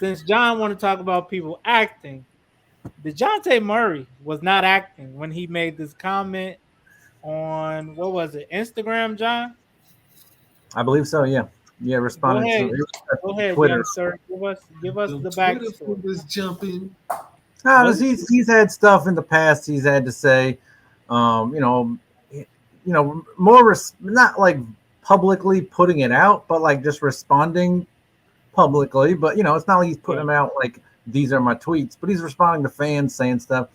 since John want to talk about people acting, Dejounte Murray was not acting when he made this comment on what was it, Instagram, John? I believe so. Yeah, yeah. Go Responding to ahead, go ahead, Twitter. young sir. Give us The the Twitter backstory. was jumping. No, Was it? he's had stuff in the past. He's had to say, um, you know, more not like publicly putting it out, but like just responding publicly. But it's not like he's putting Yeah. them out like these are my tweets, but he's responding to fans saying stuff.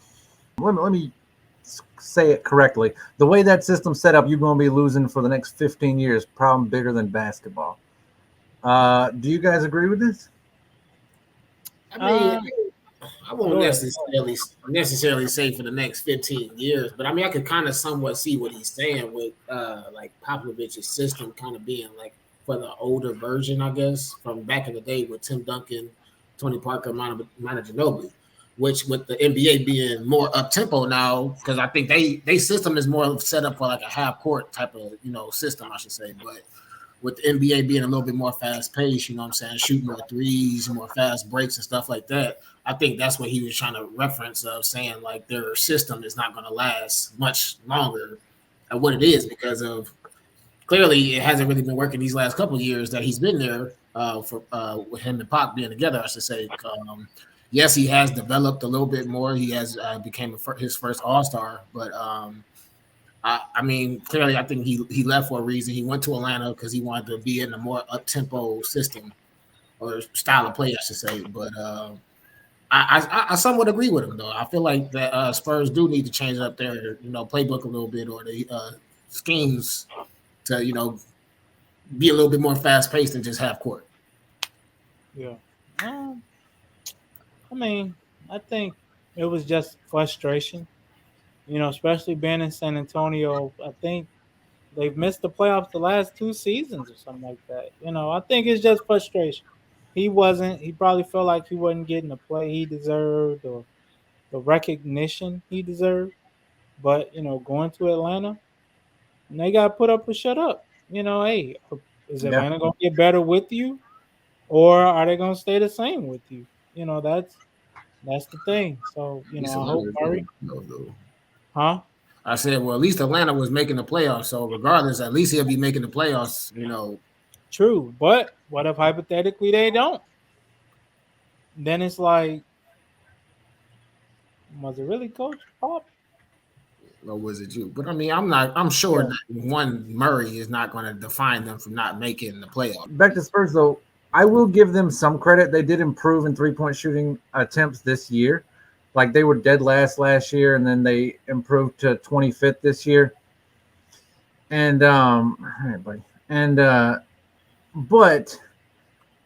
Let me say it correctly. The way that system's set up, you're going to be losing for the next 15 years. Problem bigger than basketball. Do you guys agree with this? I mean, Uh, I won't Go ahead. necessarily say for the next 15 years, but I mean I could kind of somewhat see what he's saying with like Popovich's system kind of being like for the older version, I guess, from back in the day with Tim Duncan, Tony Parker, Manu Ginobili, which with the NBA being more up tempo now, because I think they system is more set up for like a half court type of system, I should say, but with the NBA being a little bit more fast paced, you know what I'm saying, shooting more threes, more fast breaks and stuff like that. I think that's what he was trying to reference of saying like their system is not going to last much longer at what it is because of clearly it hasn't really been working these last couple of years that he's been there for with him and Pop being together, I should say. Yes, he has developed a little bit more. He has became his first All Star, but I mean, clearly, I think he left for a reason. He went to Atlanta because he wanted to be in a more up tempo system or style of play, I should say. But I somewhat agree with him though. I feel like that Spurs do need to change up their playbook a little bit or the schemes to be a little bit more fast paced than just half court. Yeah. Um, I mean, I think it was just frustration. Especially being in San Antonio. I think they've missed the playoffs the last two seasons or something like that. I think it's just frustration. He wasn't. He probably felt like he wasn't getting the play he deserved or the recognition he deserved. But going to Atlanta, and they got put up or shut up. Hey, is Yeah. Atlanta gonna get better with you, or are they gonna stay the same with you? That's the thing. So He's I Atlanta hope is Murray, though. huh? I said, well, at least Atlanta was making the playoffs. So regardless, at least he'll be making the playoffs. True, but what if hypothetically they don't? Then it's like, was it really Coach Pop? Or was it you? But I mean, I'm sure Yeah, that one Murray is not going to define them from not making the playoffs. Back to Spurs though, I will give them some credit. They did improve in 3-point shooting attempts this year. Like they were dead last year, and then they improved to 25th this year. And all right, buddy. And but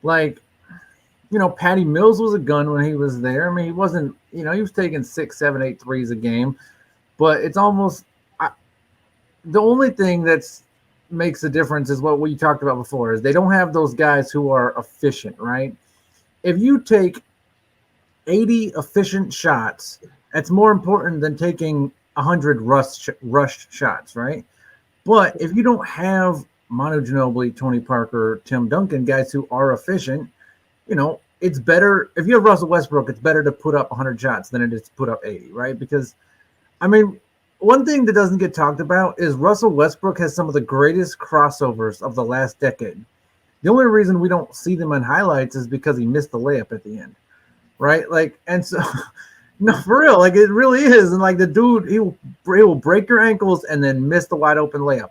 like Patty Mills was a gun when he was there. I mean, he wasn't. He was taking 6, 7, 8 threes a game, but it's almost the only thing that's makes a difference is what we talked about before is they don't have those guys who are efficient, right? If you take 80 efficient shots, that's more important than taking 100 rushed shots, right? But if you don't have Manu Ginobili, Tony Parker, Tim Duncan, guys who are efficient, it's better if you have Russell Westbrook. It's better to put up 100 shots than it is to put up 80, right? Because I mean, one thing that doesn't get talked about is Russell Westbrook has some of the greatest crossovers of the last decade. The only reason we don't see them in highlights is because he missed the layup at the end, right? Like, and so, no, for real, like it really is. And like the dude, he will break your ankles and then miss the wide open layup.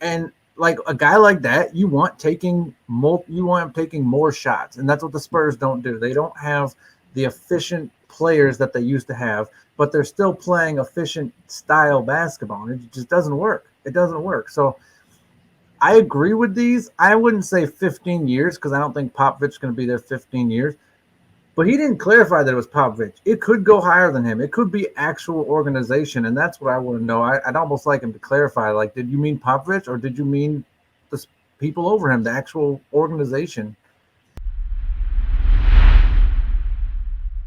And like a guy like that, you want him taking more shots, and that's what the Spurs don't do. They don't have the efficient players that they used to have, but they're still playing efficient style basketball, and it just doesn't work. It doesn't work. So I agree with these. I wouldn't say 15 years because I don't think Popovich's going to be there 15 years. But he didn't clarify that it was Popovich. It could go higher than him. It could be actual organization, and that's what I want to know. I'd almost like him to clarify. Like, did you mean Popovich or did you mean the people over him, the actual organization?